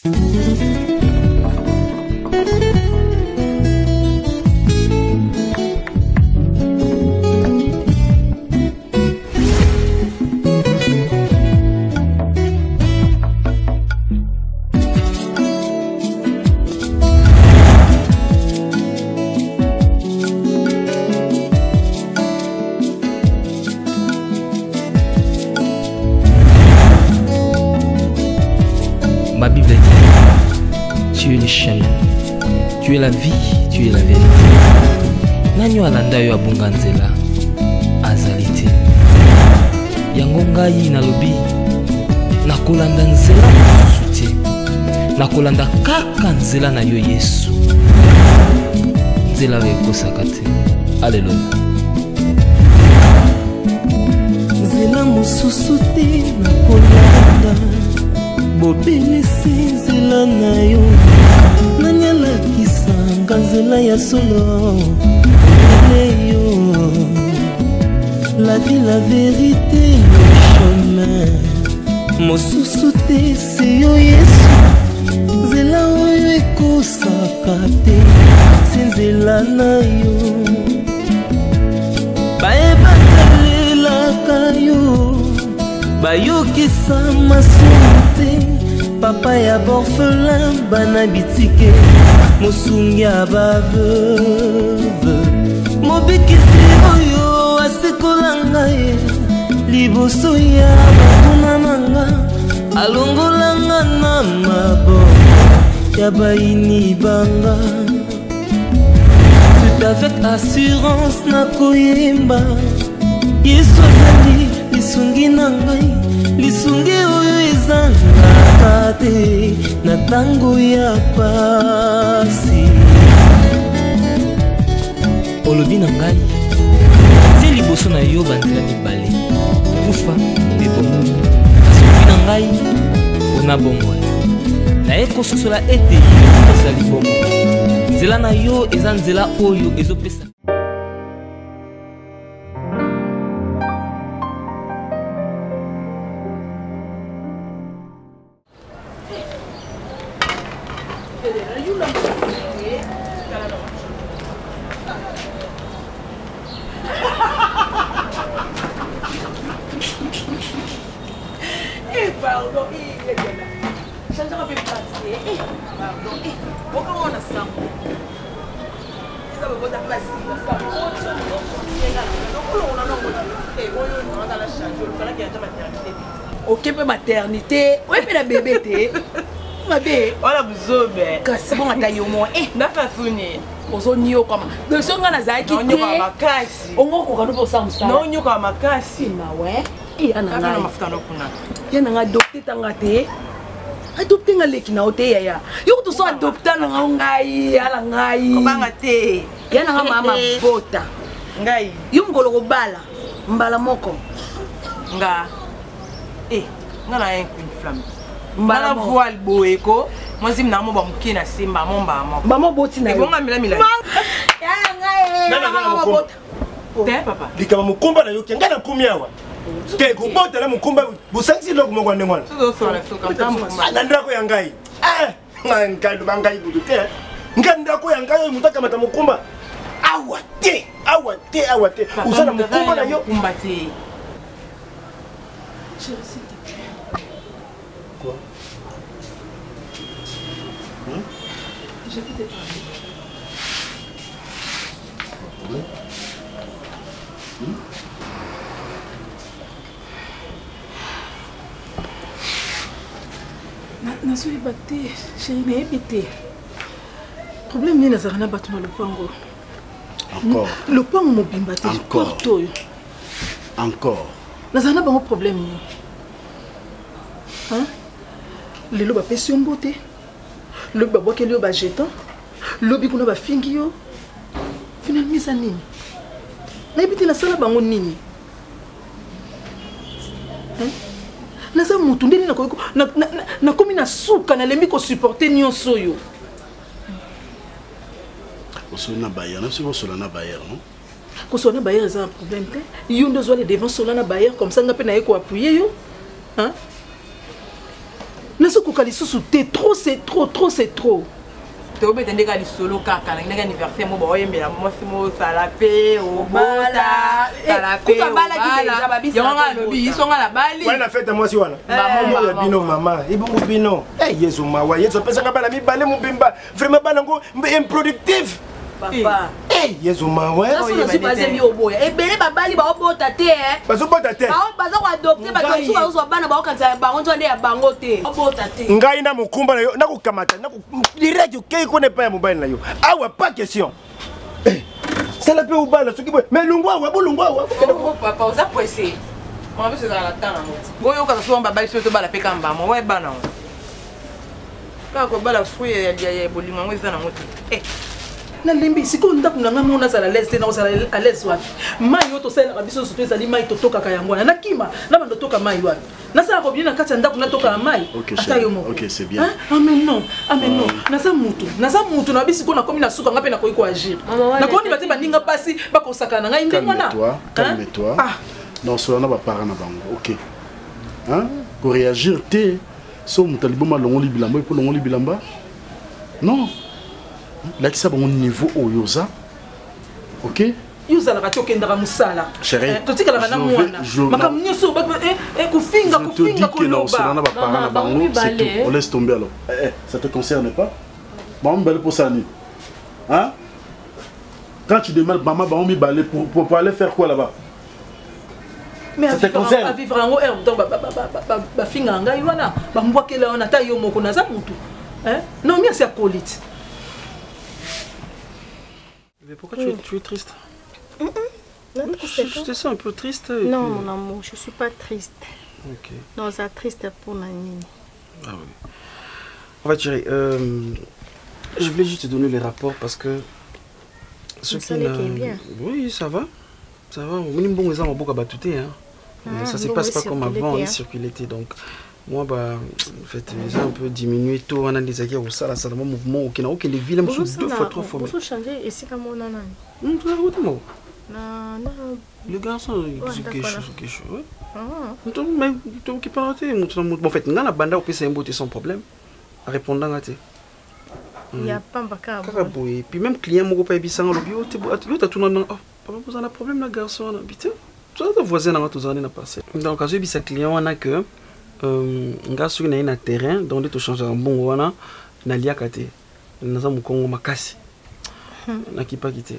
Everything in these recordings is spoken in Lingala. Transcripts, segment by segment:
Tu es la vie, tu es la vérité. Nanyo alanda yo abunga nzela azalite. Yango ngai nalobi nakolanda nzela mosusu te. Nakolanda kaka nzela na yo Yesu. Nzela oyo ekosaka te. Alleluya. Nzela mosusu te nakolanda. Bobelisi nzela na yo. Nanyalakisanga nzela ya solo. La vie, la vérité, le chemin. Mosusu te c'est yo Yesu. Nzela oyo ekosaka te. Se nzela na yo. Bayebatalelaka yo. Bayokisa masumu te. Papa ya borphelin bana bitike. Mosungi ya baveuve. Mobikisi oyo asekolanga ye. Liboso ya bakuna nanga. Alongolanga na maboko ya baini banga. Tout avec assurance na koyemba. Yesu azali lisungi na ngai. Lisungi oyo ezangaka te na tango ya pasi. Olobi na ngai te liboso na yo banzela mibale kufa mpe bomono. Kasi olobi na ngai mpona bomoi naye kososola ete yo ezali bomoi. Nzela na yo eza nzela oyo ezopesa maternité, ouais mais la bébé t'es ma bébé voilà buzobe kasi bon ata yo mo nafa funi ozonyo kama de songa na zaki te onyoka makasi ongo ko kanu posa musala no onyoka makasi ma ouais ana nga mafuta no kuna yana nga adopté tanga te adopté nga leki na ote yaya yo to so adopté na ngai ala ngai obanga te yana nga mama bota ngai yo ngolo ko bala mbala moko nga ngana un une flamme mbala voile boeko moi sim na mo ba mukina simba mo ba mo mama boti na yo bonga mila mila ya ngai nana bota te papa likaba mukumba na yo kenga na kumyawa te kubota na mukumba busangi loko mo kwande mwana so la soka tamu ndako ya ngai ngai bangai butu te ngandako ya ngai mutaka mata mukumba awate usana mukumba na yo kumba te. Quoi? Je peux te parler. nazo yeba te chéri nayebi te problème nini nazalaka na bato na lopango lopango mobimba te porte oyo encore nazalaka na bango problème nini lelo bapesi yo mbote lobi babwakeli yo bajeton lobi kuna bafingi yo finalement eza nini nayebi te nasala bango nini naza mutu ndeni nakomi na suka nalembi kosupporte nyonso oyo osola na bayere nabiso bosola na bayere non kosola na bayere eza un problème te yo nde ozwa le devant sola na bayere comme ça nga mpe naye koappuye yo nazokoka lisusu te, trop c'est trop, trop c'est trop. tobeta ndeka lisolo kaka na ndeka anniversaire mo boyembela mwasi mo sala pe obala sala pe obala yonga lobi isonga la bali wana fete mwasi wana maman ya bino mama ibungu bino yesu mawa yesu pesa ka bana mibale mubimba vraiment bana ngo improductif papa yesu mawa naso baze mi oboya ebele babali ba obota te bazobota te baza ko adopter ba tosu ba so bana ba okanza bango nzo nde ya bango te obota te ngai na mukumba na yo nakukamata direct ukei kone pa ya mobile na yo awa pas question sala pe ubala soki boy mais lungwa wa bulungwa wa papa oza pressé on va se dans la tana boyo ka so mbaba iso to bala pe kamba mo wa bana ka ko bala fruit ya bolima mo eza na moto nalembi sikoyo ndako na ngai mona azala lese te nakozala à l'aise wapi mai oyo tosalelaka biso soto ezali mai totokaka yango wana nakima na bando toka mai wapi nasalaka obie na kati ya ndako natokaka mai ata yo moko amen non naza mutu na biso sikoyo nakomi na suka ngai mpe nakoki koagir nakoni batie baninga mpasi bakosaka na ngai ndenge wana calme-toi non sola na bapara na bango ok koréagir te so moto aliboma longoli bilamba epo longoli bilamba non lakisa bango niveau oyo oza ok yo ozalaka te okendaka mosala totikalaka na mwana makambo nyonso kofinga koloba na bapara na bango c'est tout on laisse tomber alors ça te concerne pas bango mibale pour ça ni quand tu demandes maman bango mibale pour aller faire quoi là-bas mais à vivre yango donc bafinga ngai wana bambwakela wana ata yo moko naza mutu non merci akolite. Mais pourquoi tu es triste? Je te sens un peu triste. Non, mon amour, je ne suis pas triste. Ok. Non, c'est triste pour Nani. Ah oui. En fait, chérie, je voulais juste te donner les rapports parce que... Ce qui est bien. Oui, ça va. Ça va. On est bon, beaucoup à battuter. Ça ne se passe pas comme avant, on est circulé. Donc... Moi, en fait, j'ai un peu diminué tout. On a des aguets au salon, ça mouvement aucun aucun des villes, même 2 fois 3 fois. Vous changez ici comme on a le garçon, il dit quelque chose. Mais tu qui parles, en fait, dans la bande, on peut s'embêter sans problème. En répondant à tes. Il n'y a pas de et puis même client, mon copain, il s'en va au bio. Tu as tout le monde. Oh, papa, vous avez un problème, le garçon. Tu as un voisin dans tous les années passé. Donc, quand j'ai vu ce client, on a que. Nga soki na terrain donc to changer mbongo wana na liakate naza mukongo makasi na kipa kite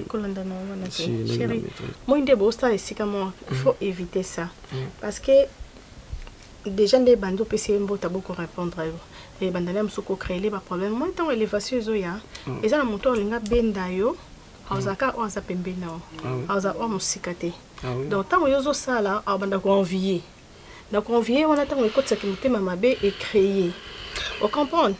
kolanda na wana chérie moi ndé bosta esika moi il faut éviter ça parce que déjà des bandos PC mbota beaucoup répondre et bandana msoko créer les problèmes moi tant élévation zo ya eza na moto linga benda yo azaka oza pembe na oza o musikate donc tant yozo sala abanda ko envier. Donc on vient, on attend les côtes qui m'a mabé et créé. Vous comprenez?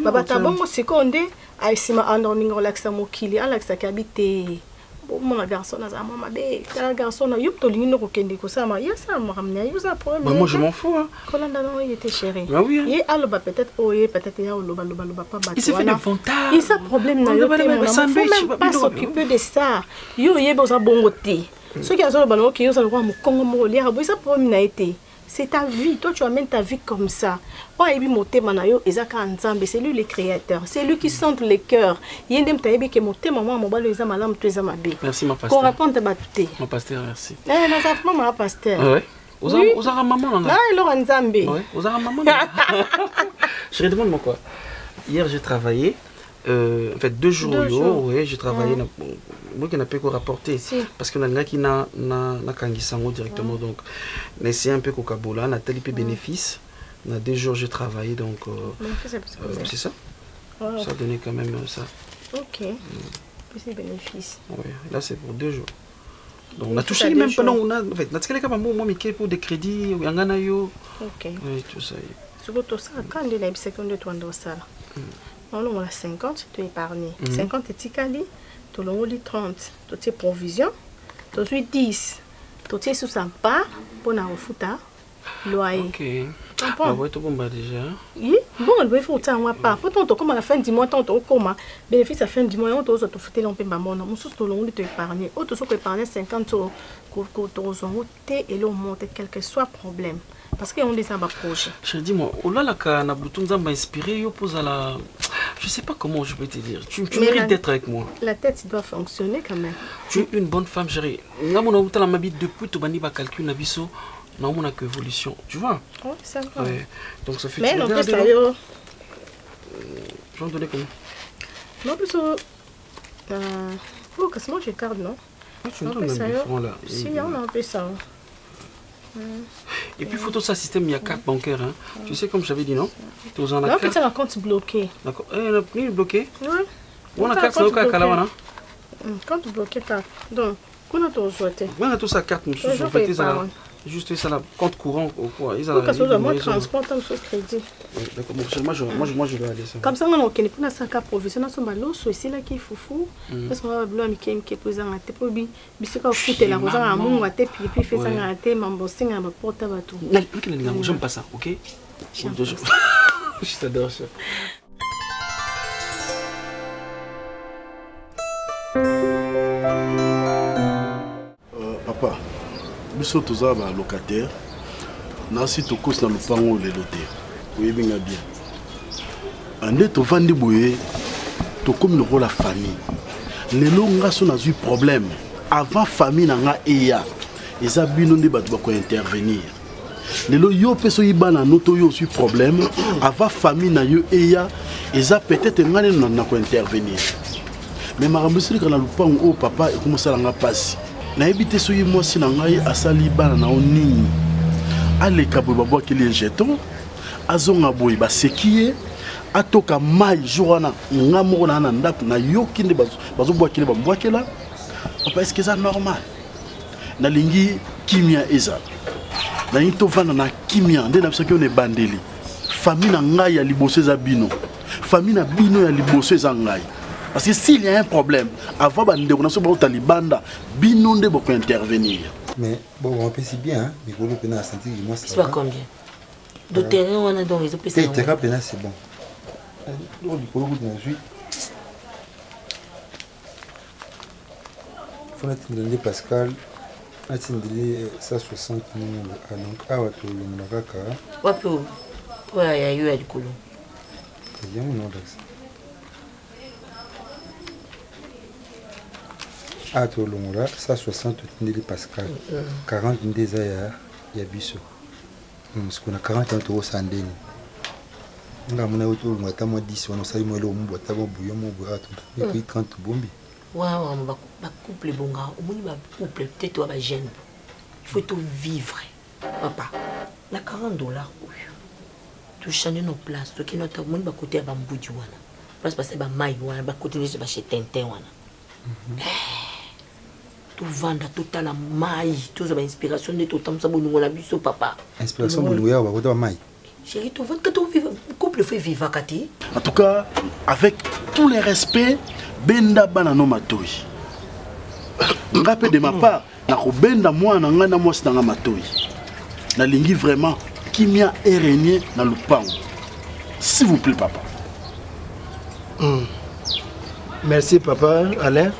Baba tabongo seconde, aïsima endorming relaxa mokili, alaxa kabité. Mon garçon a ma mabé, un garçon a yup to l'ino kende ko sama, ya ça m'a ramené, il a problème. Moi je m'en fous. Colanda non, il était chéri. Ah oui. Et alors peut-être oye, peut-être ya loba pas battu. Il s'est fait des fontaines. Il a problème na yo. Faut pas s'occuper de ça. Yo yé besoin bongoté. Ceux qui ont le ballon qui ont le roi Congo Moli, ça problème n'a été. C'est ta vie, toi tu amènes ta vie comme ça. C'est lui le créateur, c'est lui qui sent les cœurs. Merci ma pasteur. Qu'on raconte ma pasteur, merci. Ma pasteur. Oui. Vous avez maman là. Vous avez maman. Je demande quoi. Hier j'ai travaillé. En fait 2 jours, oui, j'ai travaillé. Moi qui n'a pas rapporté parce qu'on a un qui n'a kangisango directement donc mais c'est un peu cocabola, on a tel bénéfice. On a 2 jours j'ai travaillé donc c'est ça. Ça a donné quand même ça. Ok. C'est bénéfice. Oui, là c'est pour 2 jours. Donc on a touché même pendant on a en fait natskele kama moi mais pour des crédits yangana yo. Ok. Oui, tout ça. Surtout ça quand il a 50 toi dans ça. On a 50, tu épargnes. 50 et tikali, tu as 30, tu as provision, tu as 10, tu as sous sa part pour la refuta, loyer. Ok. Ah ouais, tu as déjà. Oui, bon, il faut que tu aies part. Pourtant, comme à la fin du mois, tu as comme bénéfice à la fin du mois, tu as fait l'on peut pas mon. Mon sous tu épargnes. Autre chose que épargner 50 euros, et l'on monte quel que soit problème. parce que on des ça projet. Je dis-moi, oh là là, quand Nabutunza m'a inspiré, yo pose à la... Je sais pas comment je peux te dire. Tu mérites d'être avec moi. La tête doit fonctionner quand même. Tu es une bonne femme, chérie. Nga mon abuta la mabite depuis tout bani ba calcul nabiso. Non, on a que évolution. Tu vois? Oui, c'est vrai. Ouais. Donc ça fait... Mais non, plus ça, je vais en donner combien? Non, plus ça... Oh, qu'est-ce que moi j'ai carte, non? Tu me donnes un francs là. Si, on a un peu ça. Et puis, il faut tout ça système, il y a carte bancaire. Hein. Tu sais, comme j'avais dit, non? Tu as non, c'est un compte bloqué. D'accord. Il est bloqué? Oui. On a carte, c'est au cas là, compte bloqué, carte. Donc, on a tout souhaité. On a tout ça carte, nous. En fait, juste ça, là, compte courant ou quoi? Ils ont moi, transport, sur crédit. D'accord. Moi, je vais aller ça. Comme ça, on a aucun point de cas professionnel. On a l'eau, c'est là qui est foufou. Parce qu'on a besoin de quelqu'un qui est posé en tête. Puis, c'est quand vous foutez la rose à mon à tête, puis fait ça en tête, mon bossing à ma porte à tout. J'aime pas ça, ok? Je t'adore ça. Papa, biso toza ba locataire. Nasi tokos na lupango le loté. Oui, bien bien. Ande to vandi boye to comme le la famille. Lelo nga so na eu problème. Avant famille na nga eya. Eza bino nde batu ba ko intervenir. Lelo yo peso yibana noto yo su problème. Avant famille na yo eya. Eza peut-être ngane na ko intervenir. Mais marambusiri kana lupango o papa e comment ça nga passe. Na ebité so yi mwasi na ngai asali bana na onini. Aleka boye babwaki les jetons. Azonga boye basekiye. Atoka mai jourana nga moko na ndako na yoki nde bazobwaki le bambwakela. Papa, est-ce que c'est normal? Na lingi kimia eza. Na yito vana na kimia nde na bisaki on est bandeli. Famille na ngai ya liboso eza bino. Famille na bino ya liboso eza ngai. Parce que s'il y a un problème, avant de se faire talibanda, bino nde boko intervenir. Mais bon, on peut si bien, mais vous le prenez à sentir moi ça. C'est pas combien? De terrain on a donc les OPC. Le terrain plein c'est bon. Donc du coup on suit. Faut attendre Pascal. Attendre 160 millions donc à tout le Nakaka. Wapi? Ouais, il y a eu à du colo. C'est bien non d'accès. Ah, tout le monde là, 160 Pascal, 40 des ailleurs, il y a biso. Parce qu'on a 40 ans au Sandeni. On a mon auto, on a moins 10, on a salué mon lot, on a bouillon, mon bois, et puis 30 bombi. Waouh, on va couple bon gars, on va couple, peut-être toi va gêner. Il faut tout vivre. Papa, la $40, tu changes nos places, tu qui notre monde va côté à bambou du wana. Parce que c'est ba maï wana, ba côté de chez Tintin wana. Tout vendre tout à la maille, tout ça inspiration de tout temps ça bon on a vu ça papa. Inspiration bon on va côté maille. Chérie, tout vendre que tout vivre couple fait vivre kati. En tout cas, avec tous les respects, benda bana no matoi. Ngapé de ma part, na ko benda moi na ngana moi c'est dans matoi. Na lingi vraiment kimia est régné dans le pan. S'il vous plaît papa. Merci papa Alain.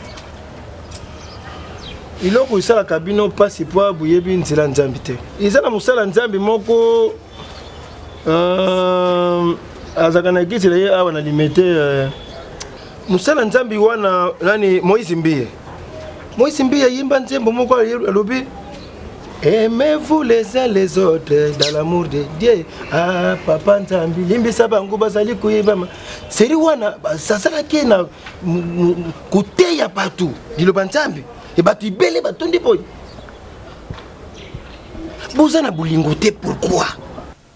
Il a poussé la cabine passe pour abouiller bien nzela nzambi te. Ils ont musala nzambi moko azakana kiti le awa na limité musala nzambi wana nani Moïse Mbiye. Moïse Mbiye yimba nzembo moko alobi aimez-vous les uns les autres dans l'amour de Dieu. Ah papa nzambi limbisa bango bazali kuyeba seri wana sasala kena kuteya partout diloba nzambi. Et bah tu belle bah ton dépôt. Vous en avez boulingoté pourquoi?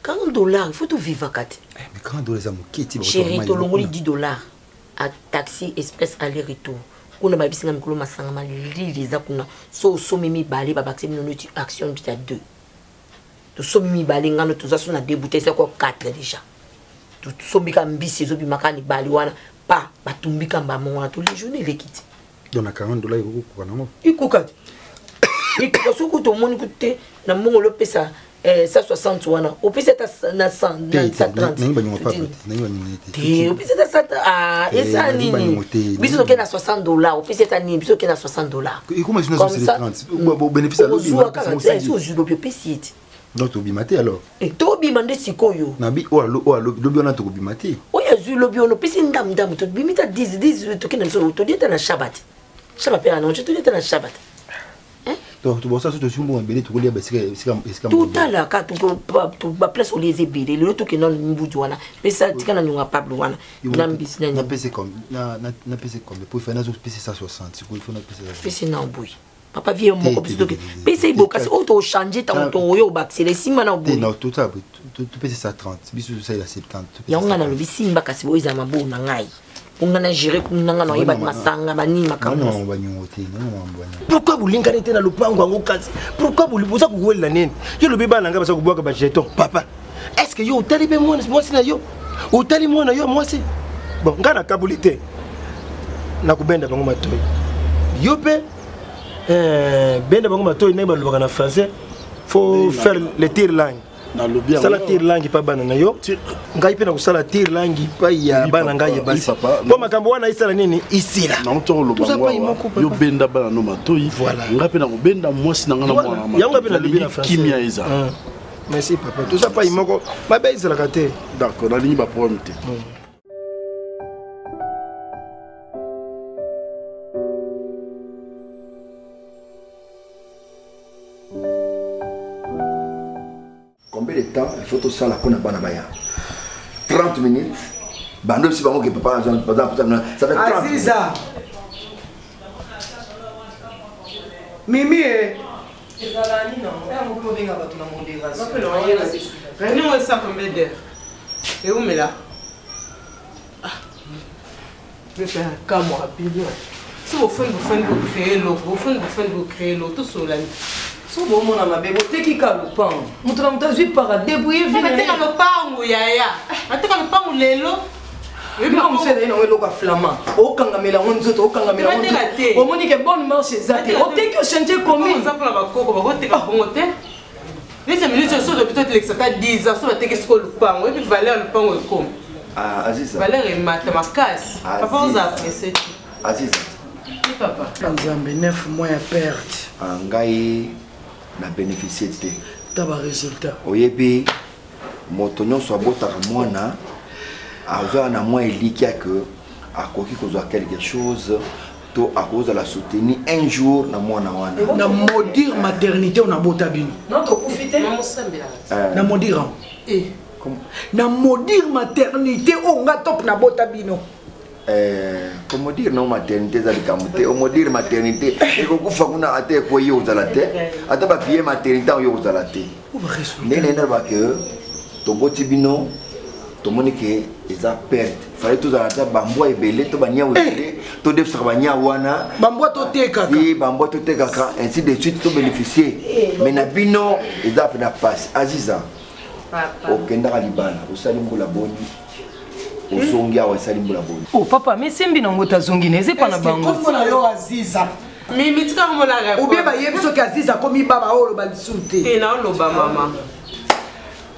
$40, il faut tout vivre à 4. Mais $40 à mon kit. Chérie, tu l'as $10 à taxi express aller-retour. On a pas besoin de me couler ma sang mal les akuna. So mimi balé bah baxé nous notre action puis à 2. Tu so mimi balé ngano tout ça sur na 2 bouteilles c'est quoi 4 déjà. Tu so bika mbisi zo bi makani balé wana pa ba tumbika mbamo tous les journées les kits. Donc à $40 il coûte il coûte ce que tout le monde coûte na mongo le pesa 160 wana au pesa na 100 na 130 au pesa ça ah et ça nini biso ke na $60 au pesa ça nini biso ke na $60 et comment je nous 30 bénéfice à l'autre au jour le pesa Donc tobimate alors. Et tobima nde sikoyo. Nabi o lobi ona tobima te. Oya zu lobi ono pesi ndam tobimita 10 tokena so to dieta na Shabbat. Shabbat pe ana to dieta na Shabbat. Donc tu vois ça surtout bon belé to kolia basika tout à la ka to ba place au les ebele le to kenon mbuju wana pesa tikana nyunga Pablo wana na mbisi na pese comme na pese comme pour faire na zo pese 160 c'est quoi il faut na pese pese na mbuyi papa vie moko pese to pese iboka c'est auto changer ta to yo ba c'est les simba na mbuyi non tout ça tu pese 130 bisu ça il a 70 yanga na lobi simba kasi boiza mabu na ngai ungana gérer kunanga no yeba masanga bani makambo non banyongote non mbanya pourquoi bulinga nete na lupango ngo kasi pourquoi bulibuza kuwela nini yo lobi bana ngaba sa kubwaka ba jeton papa est-ce que yo utali be moi sina yo utali mwana yo moi si bon ngana kabulite na kubenda bango matoyi yo pe benda bango matoyi na balobaka na français faut faire le tir langue ça la tire langue pas banana yo ngai pe na kusala tire langue pa ya bana ngai basi po makambo wana isala nini isila na to lo bango yo benda bana no matoyi ngai pe na benda mwasi na ngana mwana yango pe na libina français kimia eza merci papa tout ça pas imoko mabe isala kate d'accord na lingi ba problème te Combien de temps il faut tout ça la pour Banabaya 30 minutes. Bando si bango que papa ça fait 30 Aziza. Mimi Ezalani non. On peut venir avec la modération. Réunion est ça combien d'heures? Et où mais là? Je vais faire un cas moi rapidement. Si vous faites vous créer l'eau, tout cela. So bon mon ama bebo teki ka lupango mutu na mutazi para débrouiller vina teka lupango yaya ateka lupango lelo Biko msela ina welo ka flama okangamela nzoto okangamela nzoto omoni ke bonne marche zate oteki o chantier commun ça pour la bakoko bakoteka bongo te les minutes so de peut-être l'exata 10 ans so bateki sko lupango et puis valeur lupango e comme Aziza valeur e matemakas papa on a apprécié Aziza papa Nzambe 9 mois ya perte ngai na bénéficier de taba résultat oyebi moto nyonso abotaka mwana azwa na mwa elikia que akoki kozwa quelque chose to akoza la soutenir un jour na mwana wana na modire maternité on abota bino non to profiter na mosambela na modire na modire maternité on nga top na bota bino comment dire non maternité za likamute o modire maternité eko kufa kuna ate ko yo za la te ata ba pied maternité yo za la te nene na ba que to boti bino to monike eza perte fallait tout za la bambo ebele to banya wele to def sa banya wana bambo to teka oui bambo to teka ainsi de suite to bénéficier mais na bino eza pe na passe Aziza papa okenda ka libana osali mbula boni osongi awa esali mbula boni oh papa mais sembi na ngota zongi neze pa na bango ko na yo Aziza mimi tika ko na ga ou bien ba yebiso ki Aziza komi baba olo ba disute te na lo ba mama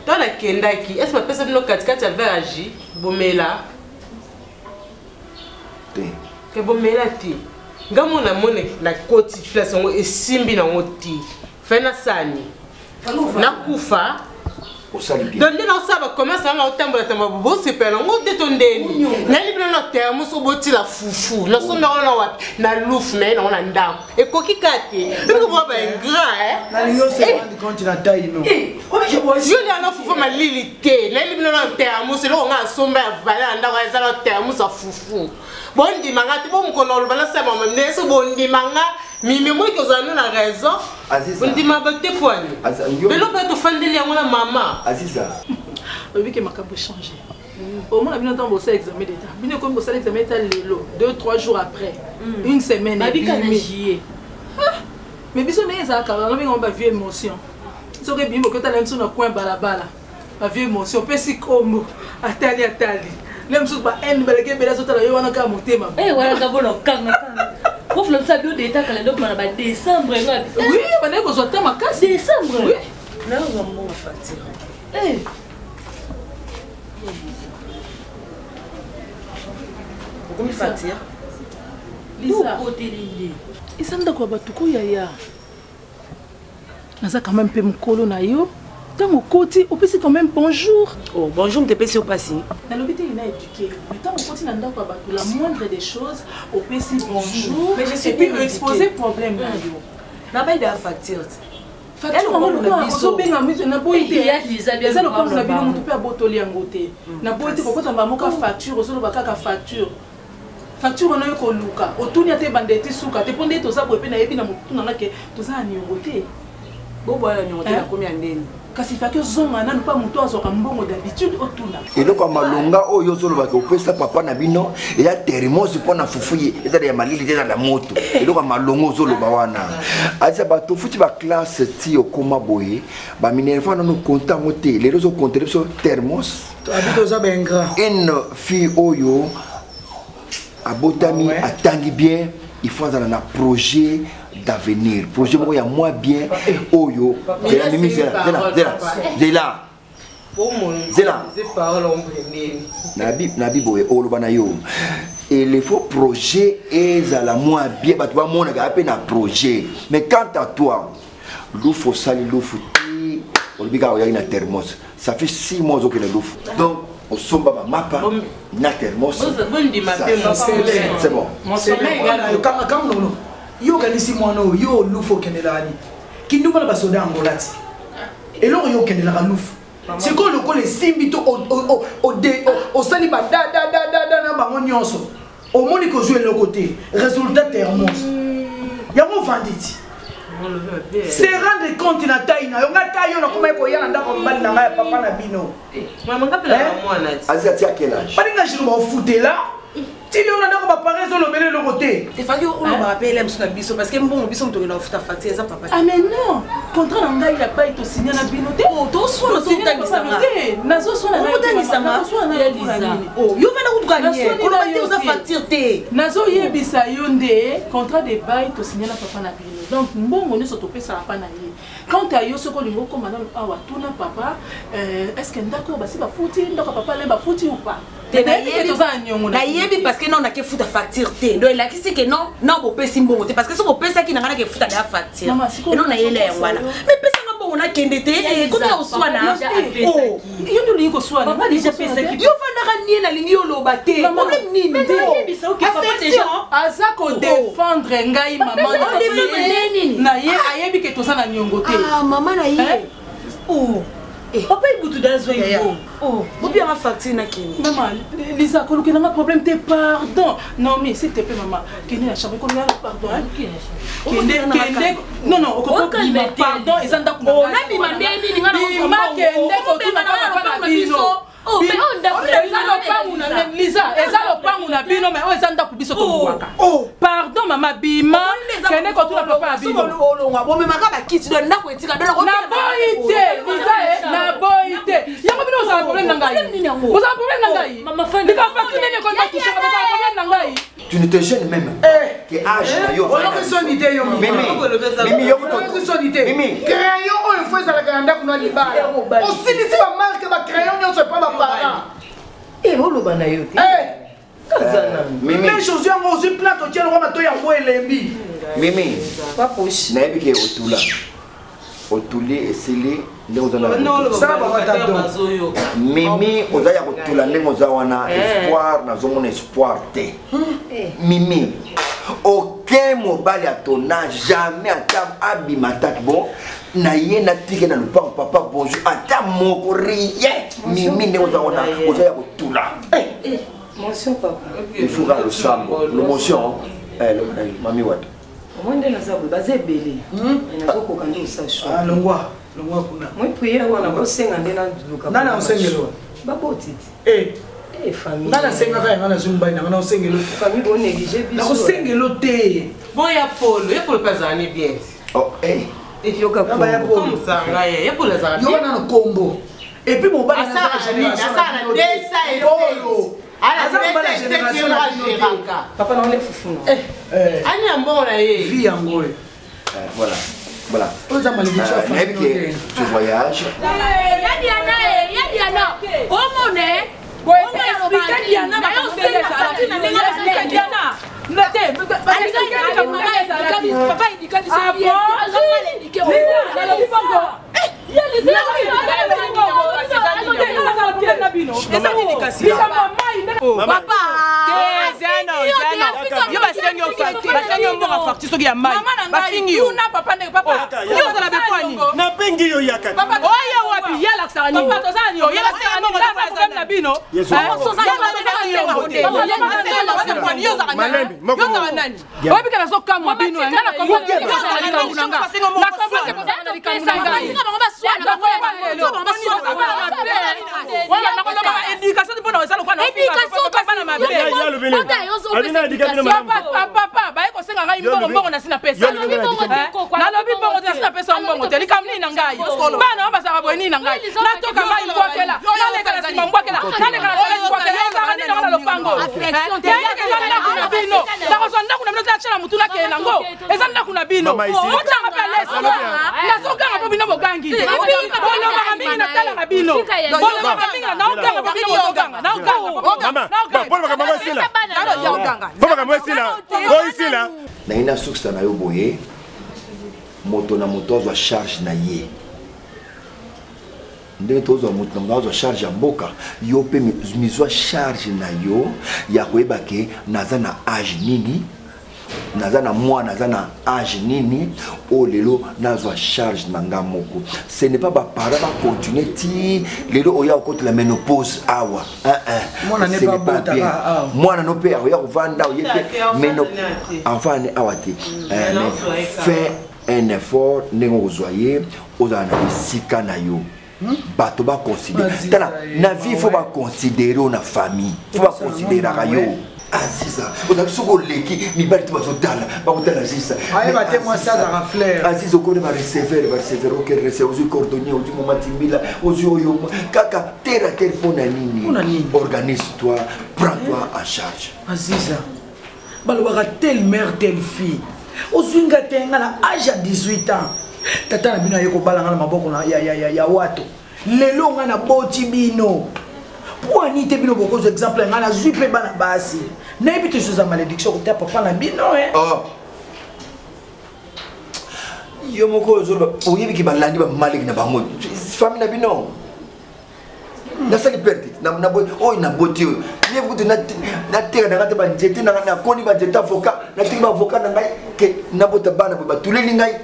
dans la kendaki est-ce que personne no katikati avait agi bomela te ke bomela ti ngamo na mone na koti place ngo esimbi na ngoti fena sani na kufa donc nous savons comment ça va au temple de Tamabo c'est pas long de tondeni na libna na terme so boti la fufu na so na wa na louf mais na on ndam et koki kate ko ba ingrat na lingo se rendre compte na taille no je na na fufu ma lilité na libna na terme c'est lo nga somba vala nda wa za na terme so fufu bondi manga ti bo mkono lo bala sa mama ne so bondi manga mimi moi que vous na raison Aziza on dit ma bête poigne mais l'on peut te fandeli à la maman Aziza oui que makambo changer au moins bien temps bosser examen d'état bien comme bosser examen d'état lelo 2-3 jours après une semaine mais biso ne ça car on va vivre émotion so que bimbo que tu as na coin balabala va vivre émotion pesi comme atali lem so ba en beleke bela so tala yo wana ka motema wala ka bono kanga pour le sabio d'état quand donc na ba décembre oui on est besoin de ma casse décembre oui là on va mon facture pourquoi facture Lisa côté lindi isanda kwa batuko yaya naza quand même pe mkolo na yo tant au côté, au PC quand même bonjour. Oh, bonjour, m'te PC au passé. Dans l'hôpital, il a éduqué. Le temps au côté, la moindre des choses, au PC bonjour. Mais je suis et puis exposer problème. N'a pas eu de facture. Facture, maman, le na boité. Ça le comme la bilan, on peut abotoli en côté. Na boité, pourquoi t'as maman ka facture, au solo baka ka facture. Facture on a eu ko luka. Au tout n'y a te bandeti souka. Te pondé tout ça pour épiner na mutu na ke tout ça ni en côté. Bon voilà, ni on te la combien d'années. Kasi fa que zonga na pas mutu azoka mbongo d'habitude otuna. Et donc malonga oyo solo baka opesa papa na bino et ya thermos pour na fufuye et ya malili déjà la moto. Et donc malongo solo bawana. Aza ba to futi ba classe ti okoma boye ba minerva na no compta moté les réseaux compter sur thermos. Habite aux abengra. Une fille oyo abotami atangi bien il faut dans un projet d'avenir projet moi ya moi bien oyo de la mimi zela nabi boye oloba na yo et le faux projet est à la moi bien ba tu vas mona ga pe na projet mais quant à toi l'oufo sali l'oufo ti olbiga oya ina thermos ça fait 6 mois que le l'oufo donc au somba mapa na thermos c'est bon quand non yo kanisi mwana yo lufo kenelani kindu bana basoda angolati eloko yo kenela lufo c'est quoi le ko les simbito au sali ba da na bango nyonso au moni ko jouer le côté résultat thermos ya mo vanditi se rendre compte na taille na yo ngata yo na kuma ko yana ndako mbali na ngaya papa na bino mama ngapela mwana azati akela balinga jino ba futela ti on a d'abord pas raison le le côté c'est fallu on me rappelle sur la biso parce que bon biso on doit faire facture ça papa ah mais non contrat nanga il a pas été signé na bino te oh to so to tangisama nazo so na tangisama oh yo vena ku gagner ko ba te uza facture te nazo yebisa yo nde contrat de bail to signé na papa na bino donc mbongo ne so to pesa pa na ye quand à yo ce ko lingo ko madame awa tuna papa est-ce que ndako ba si ba futi ndako papa le ba futi ou pas na yebi parce que non na ke futa facture te donc la kisi que non bo pesi mbongo te parce que so bo pesa ki na ngana ke futa da facture et non na yele ya wana mais pesa nga mbongo na kende te ko ta oswana oh yo ndo liko swana papa déjà pesa ki yo fanda ka nie na lingi yo loba te problème nini te yebi sa ok papa déjà aza ko défendre ngai maman na ye ayebi ke to sana nyongo te ah maman na ye oh papa il boutou dans zo yo oh bien ma facture na kini maman Lisa ko luki na problème te pardon non mais s'il te plaît maman kini la chambre ko na pardon kende non o ko pardon ezanda ko oh na bi mande ni ngana ko ma kende ko tu na papa na biso oh mais on da Lisa ezalo pangu na bino mais o ezanda ku biso to buwaka oh pardon maman bima kende ko tu na papa na bino bo me makaba kiti do ndako etika do na boite Lisa na boite yango bino za problème na ngai vous avez problème na ngai maman fa ni ka facture ne ko na toucher ba problème na ngai tu ne te gênes même que âge na yo on a sonité yo mimi yo ko sonité mimi crayon on faut ça la grande kuna libala on sinisi ba marque ba crayon nyonso pas ba parent oloba na yo te mais chose yango ozi plate otiela ngo bato yango elembi mimi nayebi ke otula otuli esili ndenge mimi oza ya kotula ndenge oza wana espoir nazomona espoir te mimi aucun mobali à ton âge jamais ata abima ataki bon na ye natike na lupango papa bonjour ata moko rien mimi ndenge oza wana oza ya kotula mention papa il faut que le sambo le mention mami wata mwende na sabu bazebele na koko kando usasho ah longwa kuna moi prière wana ko senga ndena duka nana usengelo babotiti famille nana senga ka ngana zumba ina ngana usengelo famille bo négliger biso na usengelo te bon ya polo pazani bien oh yoka comme ça ya polo za yo na kombo et puis mon bana ça na desa et papa na on est fufuna ani ambona ye vie yango voilà tu voyages Diana omone naina suksa na yo boye moto na moto azwa charge na ye ndenge tozwa moto na moto azwa charge ya mboka yo mpe mizwa charge na yo ya koyeba ke naza na age nini naza na mwa naza na age nini o lelo nazwa charge na nga moko. Ce n'est pas bapara bacontinue ti lelo oya okotela ménopause awa mwana no mpe oya kovanda oye mpe enfant awa te fais un effort ndenge okozwa ye ozala na bisika na yo bato baconsidere tala na vie fo baconsidere na famille fo baconsideraka yo Aziza, on a souvent l'équipe, mais pas tout le temps. Pas tout le Aziza. Allez, battez-moi ça dans la fleur. Aziza, on va recevoir, aucun recevoir, aux cordonniers, aux moments timbila, aux yeux, kaka, terre à terre pour Nanini. Organise-toi, prends-toi en charge. Aziza, balwara telle mère, telle fille. Aux yeux, tenga na âge à 18 ans. Tata na bino yeko balanga na maboko na ya wato. Lelo nga na boti bino. Pour aniter bino beaucoup d'exemples, on a zupe bana basi. N'habite chose à malédiction côté papa na bino hein. Oh. Yo moko zo oyebi ki balandi ba malédiction na bango. Famille na bino. Na sali perte na boy oh na boti. Ye vous na terre na ngate ba njete na koni ba njeta avocat na tiki ba avocat na ngai ke na bota bana ba tuleli ngai.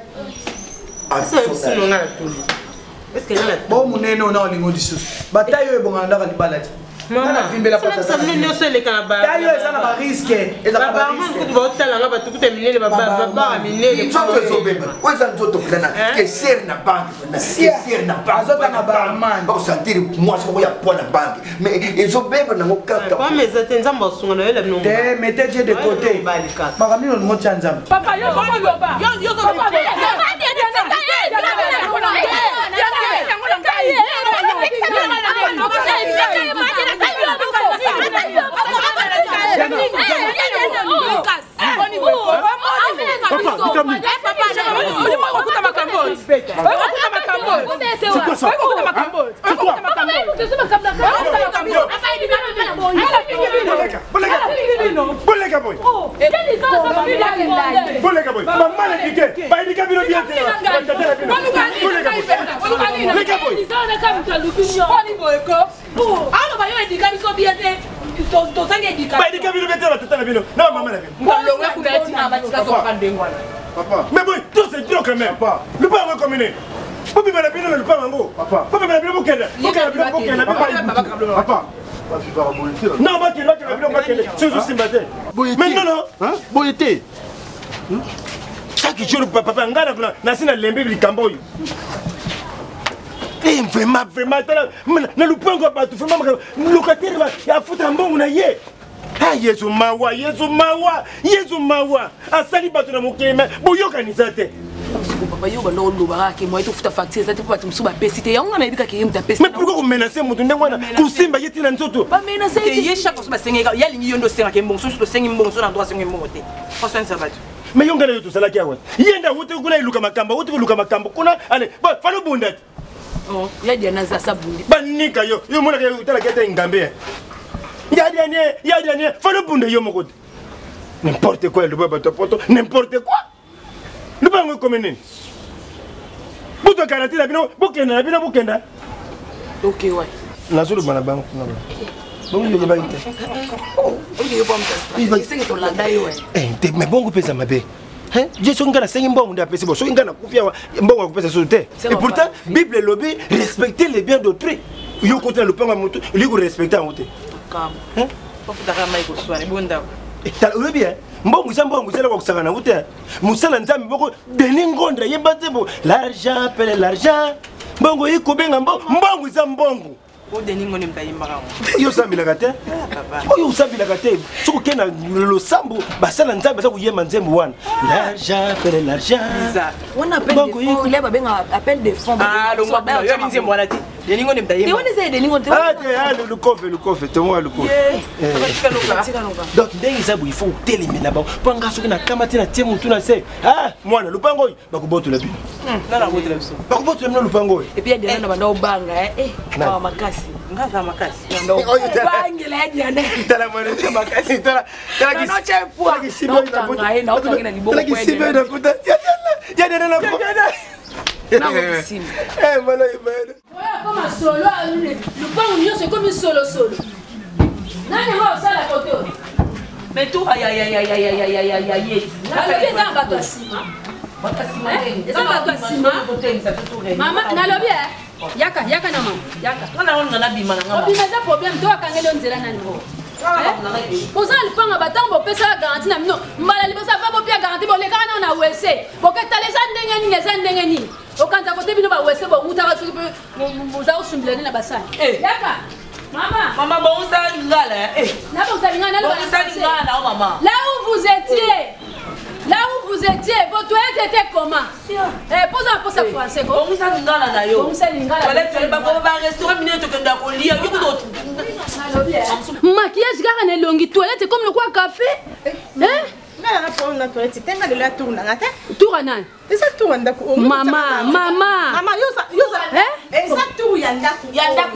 Est-ce que bon munene on a olingo disus bataille yo bonganda ka libalati Mama, vimbela pata. Ça nous ne se les canabas. Tayo ça na ba risque. Et ça ba risque. Tu vas tala nga ba tu terminer le baba aminer. Tu vas te sauver. Où ça nous to plana. Que ser na banque. Que ser na banque. Azota na barman. Ba sentir moi ça ya poa na banque. Mais ils ont bébé na ngokata. Pas mes attenza mbosunga na ele no. Te mettez de côté. Ba kamino no motsanza. Papa yo ko loba. Yo ko loba. Mais bon, tout c'est dur quand même. Le pas recommener. Pas bien la pile le pas mango. Papa. Pas bien la pile pour qu'elle. Papa. Non, moi qui là que la pile pour qu'elle. C'est juste sympathique. Mais non non, hein? Boyete. Chaque jour papa ngana na sina lembe likambo yo. Eh vraiment na lupango ba tu vraiment locataire ba ya futa mbongo na ye. Ah Yesu mawa asali bato na mokeme boyokanisa te. Papa yo balo loba ke moi to futa facture ça te pas tu msuba pesite ya ngana ibika ke mta pesite. Mais pourquoi vous menacez mutu ndengwana kusimba yeti na nzoto? Ba menacer ke ye chaque fois senga ya lingi yondo senga ke mbongo so senga mbongo na droit senga mbongo te. Franchement ça va. Mais yongana yo to sala ki awa. Yenda wote kuna iluka makambo kuna ale ba falo bunda. Oh, ya dia na za sabundi. Ba nika yo mona ke utala kete ngambe. Ya dernier, faut le bounder yo moko. N'importe quoi le baba poto, n'importe quoi. Le baba comme né. buto karate na bino bokenda. Ok, ouais. Nazolo bana bango. Bongo yo yeba inte. Ok, yo pas me tester. C'est ton landa yo. Mais bongo pesa mabe. Hein? Je suis un gars qui a mbongo nda pesa bo. So ngana kufia mbongo kupesa sote. Et pourtant Bible lobby respecter les biens d'autrui. Yo côté le panga moto, lui respecter en moto. Calme. Hein? Pas foutre mai ko soirée bonda. Et t'as le bien. Mbongo sala ko kusaka na wote. Musala nzambi boko deningondra yeba tebo. L'argent appelle l'argent. Mbongo iko benga mbongo za mbongo. O deningo ni mtayimba ka. Yo sambila kate? Yo sambila kate. Soko kena lo sambo basala nzambe za kuyema nzembo wana. L'argent appelle l'argent. On appelle des fonds, il va bien appel des fonds. Ah, le moi yo binzembo wana ti. Deningo ni mtayimba. Te woni ze deningo te. Ah, le coffre, te moi le coffre. Donc ndenge za bu il faut télémina ba. Panga soki na kamati na tiemu tu na se. Ah, mwana lupango bakuboto la bi. Na na boto la biso. Bakuboto na lupango. Et puis il y a des gens dans banga na makasi. Ngaka makasi. Bangela yane. Tala mwana makasi tala. Tala ki. Tala ki sibo ina kuta. Tala ki sibo ina kuta. Ya dena na kuta. Voilà, comme un solo, le pain au milieu c'est comme une solo. Nani va ça la côté. Mais tout aïe. Maman, nalobi yaka na mama. Yaka. On a bima na ngama. Obima za problème to akangelo nzela nani ho. Poza lipanga batango pesa garantie na mino. Mbala libosa pa bopia garantie boleka na WC. Boketa les ndenge ni. Okanza kote bino ba WC bo muta ba soki boza osumbilani na basani. Yaka. Maman bon ça lingala Na bon ça lingala na ça lingala maman. Là où vous étiez, votre toilette était comment? Pose ça français. Bon ça lingala na yo. Bon ça lingala. Toilette ba restaurant minute que ndako lia yo ko maquillage gara na longi toilette comme le quoi café. Hein? Na pour na toilette tenga de la tour na ngata. Tour anan. Esa tour ndako. Mama. Mama yoza. Esa tour ya ndako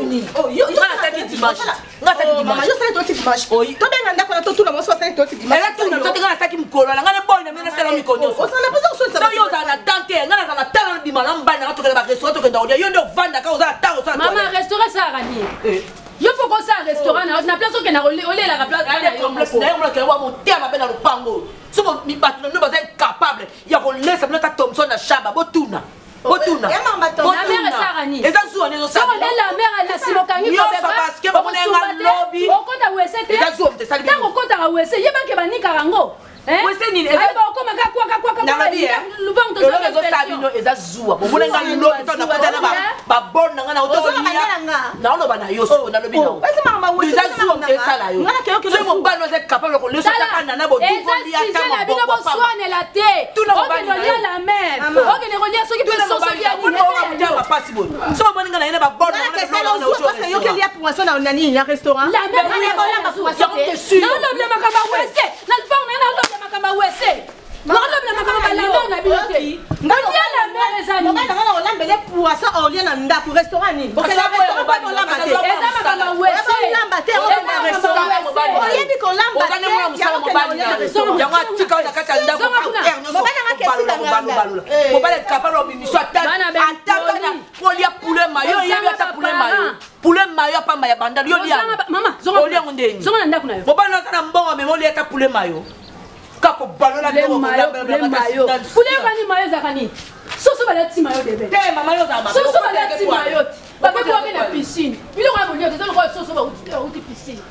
ni. Oh yo ça qui dimanche. Ngata ki dimanche. Mama yo ça to dimanche. To benga ndako na to tour na mo so ça to dimanche. Ela tour na to tenga ça ki mkolo na ngane boy na mena sala mikono. O ça na posa ça yo za na tante ngana na tala bimala mbana na to ka ba restaurant to ka ndaodia yo ndo vanda ka oza taro ça. Mama restaurant ça rani. Yo faut qu'on ça restaurant na place que na olé la place ale complexe na yo mla wa monter ma bena lupango so mi batu no baza capable ya ko laisser mla ta Thompson na shaba botuna la mère Sarani eza zuwa nezo sa la mère la simokangi ko beba parce que ba monenga lobby okota wesete eza zuwa mte sali tango kota wese yeba ke banika rango wese nini eza ba okoma kwa na lobby lubango to zo sabino eza zuwa bo monenga lobby to na kota na ba bon na na otolia na ono bana yo so na lobby na wese mama wese eza zuwa mte sala yo so mo bano ze capable ko leso ta na bo eza si la bino bo soane la te tout na ba la mère ok ne relia so ki pe so ya ni pas possible so moninga na ina ba bon na parce que yo ke lia pour moi na nani ya restaurant la mère na pour moi non le makamba wese na le pas na makamba wese non le makamba la non na bilote ndia la mère les amis on va olambele poisson au lieu na nda pour restaurant ni parce que la restaurant pas olambate eza makamba wese olambate oyebi ko olambate yango atika na kati ya ndako mobala capable obimiswa ataka na polia poulet mayo yebi ata poulet mayo pamba ya bandalo yo lia mama olia ndeni zonga na ndako na yo mobala na mbongo memo olia ata poulet mayo kako balola le mayo poulet bani mayo zakani soso balati mayo debe te mama yo za soso balati mayo ba pe ko na piscine bilo ka bonyo te ko soso ba uti piscine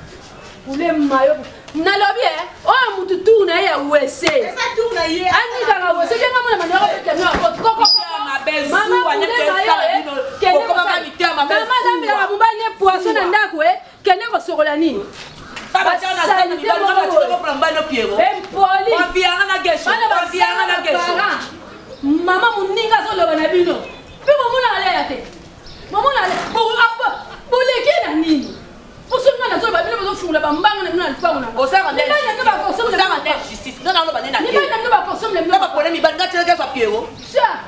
poulet mayo na lobby o mutu tourna ya wese esa tourna ye ani ka wese jenga mona manyo ko te no ko mama wane ke sala mama la mubanye poisson na ndako kene ko sokola nini baba tana sana ni balo na tiko pour mbano piero poli on vianga na gesho mama muninga zo loba na bino pe momuna ale yate momuna ale bo leki na nini osonga na zo ba bino bo fungula ba mbanga na bino alfa na osanga ndeni osanga ndeni justice ngana no banena ni bana no ba kosomle no ba pole mi banga tele keswa piero sa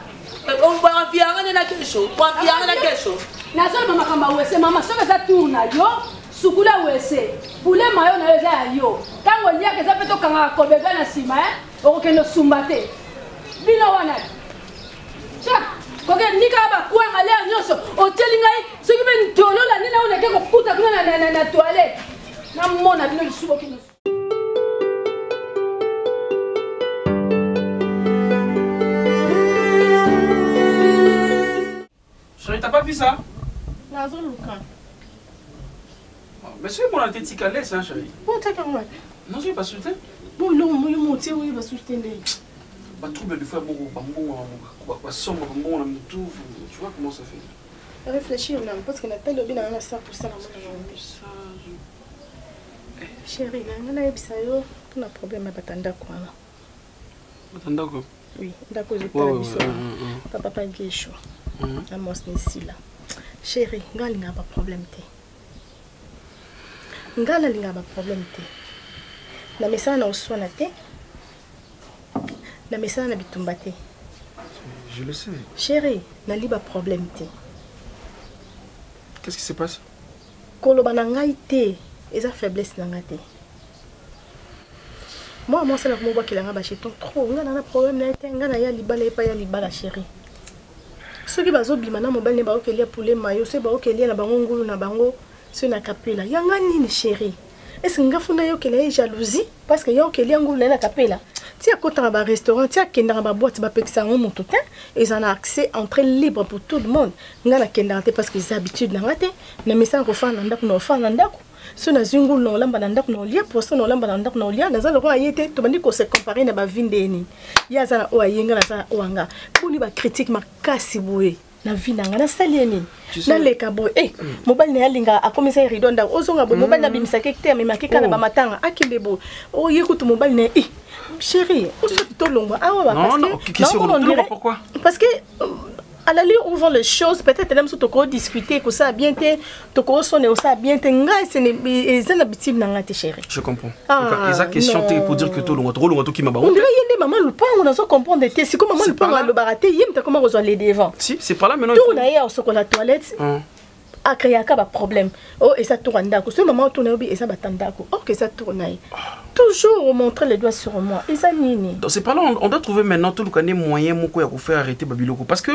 on va vianga na gesho on vianga na gesho na zo mama kamba wese mama soka za tourna yo sukula wese poulet mayo na yo za yo tango liaka za peto kanga kobega na sima okokende sumbate bino wana cha koke nika bakwanga leo nyonso oteli ngai soki mpe ntolola nini aoleke kokuta kuna na toilette namona bino lisusu okino. Chérie, t'as pas vu ça? Nazo Luka. Mais c'est mon tête qui laisse, hein, chérie. Bon, t'as qu'à moi. Non, je vais pas sauter. Bon, non, moi, mon thé, oui, va soutenir. Bah, trouble de faire bon, sombre, bon, on tout. Tu vois comment ça fait? Réfléchis, là, parce que Nathalie, le bien, on a 100% dans mon chérie, on a eu ça, on a un problème avec Batandako. Batandako? Oui, d'accord, je t'ai dit. Papa, il est chaud. Amos ici là. Chérie, ngali nga ba problème té. Ngala linga ba problème té. Na mesana na oswana té. Na mesana na bitumba té. Je le sais. Chérie, na liba problème té. Qu'est-ce qui se passe? Koloba na ngai té, eza faiblesse na nga té. Moi ça na ko ba kilanga ba cheton trop. Ngala na problème na té, ngala ya libala epa ya libala chérie. Ceux qui bazo bima na mobile ne ba okelia poulet mayo se ba okelia na bango ngulu na bango se na kapela yanga nini chérie est-ce nga funa yo kelia jalousie parce que yo okelia ngulu na kapela ti akota ba restaurant ti akenda ba boîte ba pekisa ngo moto te ils en a accès entrée libre pour tout le monde nga na kenda te parce que les habitudes na ngate na misa ko fa na ndako no fa na ndako so na zingulu no lamba na ndako no lia pour ça no lamba na ndako no lia na za ko ayete to bandi ko se comparer na ba vindeni ya za o ayenga na za oanga kuni ba critique makasi boye na vina nga na salieni na leka boy mobile na linga akomisa rido nda ozonga bo mobile na bimisa kekte me makeka na ba matanga akimbe bo o yekutu mobile na chérie on se to longo awa non pourquoi parce que à la lieu où vont les choses peut-être même si tu peux discuter que ça bien te tu peux sonner ça bien te ngai c'est une habitude na ngate chérie je comprends et ça question pour dire que to longo qui m'a ba on dirait yende maman le pas on a so comprendre te si comme maman le pas le baraté yem ta comment rejoindre les devant si c'est pas là maintenant tout na hier sur la toilette a créé un problème oh et ça tourne d'accord ce moment tourne et ça batandako OK ça tourne toujours montrer les doigts sur moi et ça nini donc c'est pas là on doit trouver maintenant tout le cas des moyens moko ya ko faire arrêter babiloko parce que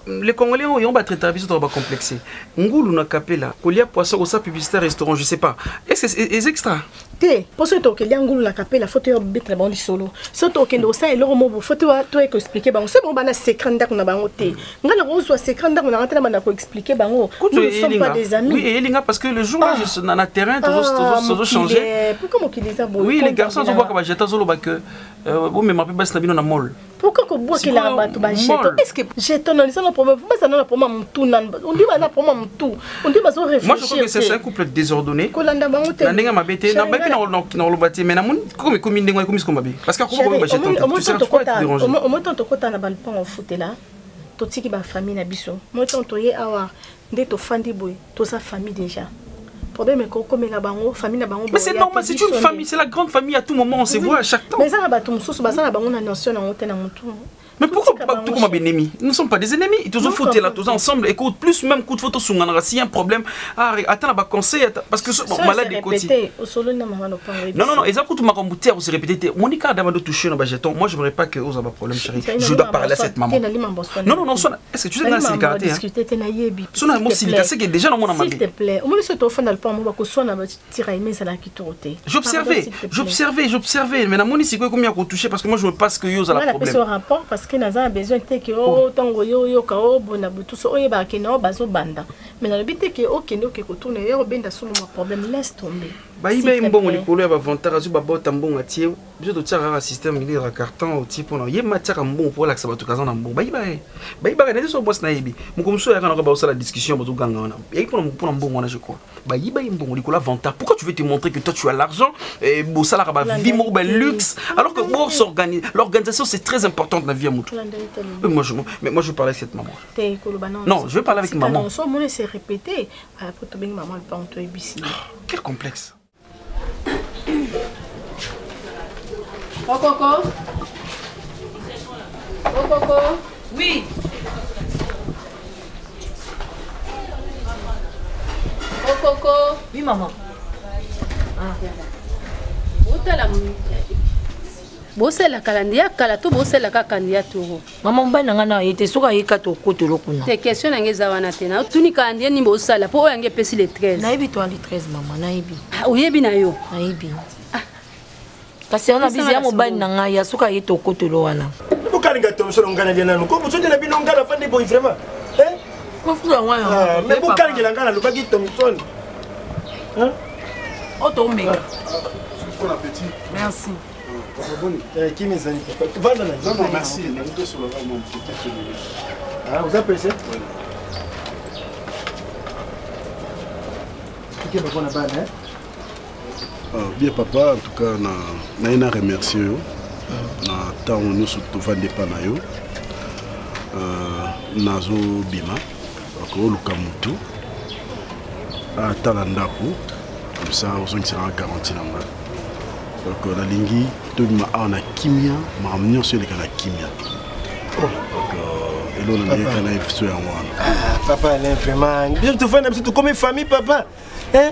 les Congolais ont ba traiter biso to ba complexé ngulu na kapela kolia poisson au sa publicité restaurant je sais pas est-ce que c'est extra te pour ce to que ngulu na kapela faut te bitre bon solo so to que ndo ça et le mo faut te expliquer ba c'est bon bana secret ndako na bango te ngana ko so secret ndako na rentrer na ko expliquer bango nous sommes pas des amis oui et linga parce que le jour là je suis dans le terrain toujours changer pourquoi qu'il les a oui les garçons sont pas comme jeta zolo ba que vous me m'appelez pas na mol pourquoi que bois qu'il a battu ba jeton est-ce que jeton non ça problème pas ça non problème tout on dit ba problème tout on dit ba so réfléchir moi je crois que c'est un couple désordonné na ndenge mabete na ba na lo bati mais na mun comme ndenge comme ce qu'on m'a dit parce que ko ba jeton tu sais pas déranger au moins tant que na balpon au foot là to tiki ba famille na biso moi tant to ye awa nde to fandi boy to sa famille déjà problème est comme la bango famille na bango mais c'est normal c'est une famille c'est la grande famille à tout moment on se voit à chaque temps mais ça ba tout soso ba ça na bango na nation na ngote na mutu mais pourquoi tout comme ennemis nous ne sommes pas des ennemis toujours foutés là tous ensemble écoute plus même coup de photo sur ngana si un problème attends là ba conseil parce que malade de côté non et ça coûte ma combuter on se répéter Monica d'abord de toucher na ba jeton moi je voudrais pas que aux ba problème chérie je dois parler à cette maman non est-ce que tu sais dans le caractère discuter te na yebi sona mo silika c'est que déjà na mona mabe s'il te plaît au moins ce to fana le pas mo ba ko sona ba tira ime ça la kitote j'observais mais na moni c'est quoi combien ko toucher parce que moi je me passe que yo za la problème parce que nous avons besoin de que oh tango yo kao bona butu so oye ba kena bazo banda mais na le but que okende que ko tourner yo benda sur mon problème laisse tomber ba ibe mbongo likolo ya ba vantara zu ba bota mbongo atie biso to tsara système ili ra carton au type na ye matière mbongo pour la sabato kazana mbongo ba iba na so boss na yebi mukomso ya kana ba la discussion ba to ganga wana et pour mbongo na je crois ba iba mbongo likolo vantara pourquoi tu veux te montrer que toi tu as l'argent et bossala ba vie mo ba luxe alors que bon s'organiser l'organisation c'est très important dans la vie à mutu moi je parle avec cette maman non je veux parler avec maman son mon c'est répété après to maman le pas on to ebisi quel complexe Coco. Oui. Coco. Oui, maman. Ah. bosela kalandia kala to bosela ka candidature mama mbana ngana yete soka yeka to kotolo kuna te question ngeza wana tena tuni kalandia ni bosala po yange pesi le 13 naibi to ali 13 mama naibi oyebi na yo naibi kasi ona bizi ya mobali na ngai ya soka yeto kotolo wana ukalinga tomsolo ngana jena nuko busonje na bino ngala fandi boy vraiment mafuta ngwana mais bukalinga ngana lubaki tomsolo Auto mega. Bon appétit. Merci. Qui m'est allé? Non, merci. Ah, vous appréciez? Bien papa, en tout cas, na remercier yo. Na temps nous surtout vendre pas na yo. Nazo bima. Ko lukamutu. Talandako. Comme ça, on sera garanti là. Donc la lingi, tout le monde a kimia, mais on sur les canaux kimia. Donc et là on a des canaux sur un papa, vraiment. Bien tu fais un petit comme une famille, papa. Hein?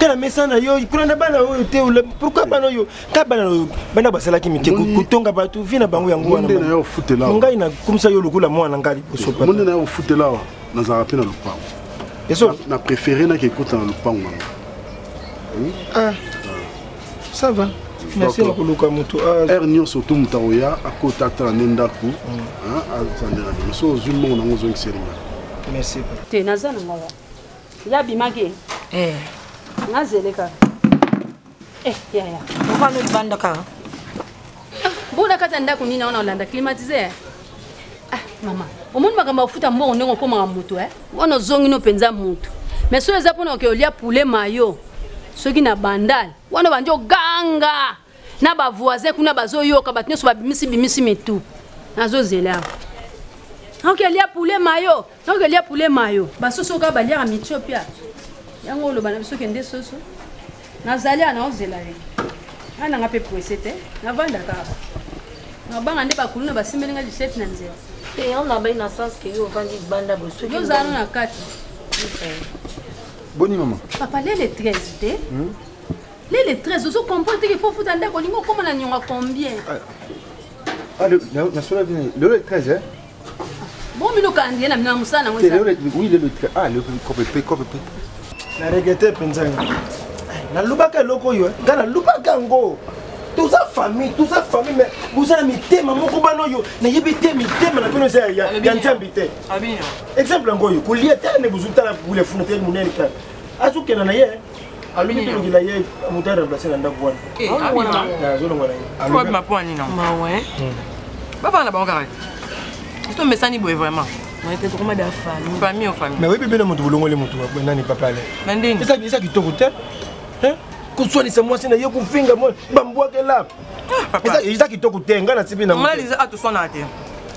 Quand la maison a yo, il prend la balle pourquoi pas yo? Kabana bana basala kimike kutonga batu vina bangu yangu wana. Monde na yo foot là. Ngai na comme ça yo lokula mwana ngali posopa. Monde na yo foot là. Na za rapena le pa. Na préféré na que écoute dans le pa. Ah, ça va. Merci à vous. Ernio surtout mutaoya à côté de Nendaku. Merci. Tu n'as pas de ya bimage. Nazeleka. Ya. Pourquoi nous bande ka? Bona katanda kunina ona Hollande climatisé. Ah, maman. Omuntu makamba ufuta mbongo ndongo koma mutu Ono zongi no penza mutu. Mais so eza pona ke olia poulet mayo. Soki na bandal wana banjo ganga na ba voisin kuna bazoyoka batinyo so bimisi metu nazo zela OK lia poulet mayo donc lia poulet mayo basoso ka balia a Ethiopia yango lo bana biso kende soso nazali ana ozela ye ana ngape poesete na vanda ka na banga nde bakulu na basimbelinga 17 na nzela et on a bien sens que yo vandi banda bo soki yo zana na kati. Boni maman. Papa, les 13, les 13, vous comprenez qu'il faut foutre un déco, comment on a combien? Ah, le 13, hein? Bon, mais le candidat, on a mis ça. Oui, le 13. Ah, le copé. La regretté, Penzanga. La lubaka loko yo, la lubaka ngo. Tout ça famille, mais vous avez mis thème, mon combat yo, n'ayez pas thème, na peine ça ya ntambité. Exemple ngo yo, kulia tane buzutala bule funete munene ka. Azuke na ye. Alumi to ngila ye mutara remplacer na ndabwana. Ah, zo ngwana. Quoi ma poigne non. Ma ouais. Pas faire la banque arrête. Est-ce que me sani boy vraiment? On était trop mal d'affaires. Famille aux familles. Mais oui bébé na mutu bulongo le mutu wa nani papa le. Nandini. Ça qui toko te. Hein? Kuswanisa mwasi na ye kufinga mo bambwake la. Eza kitoko te ngana sibi na mo. Maliza atusona te.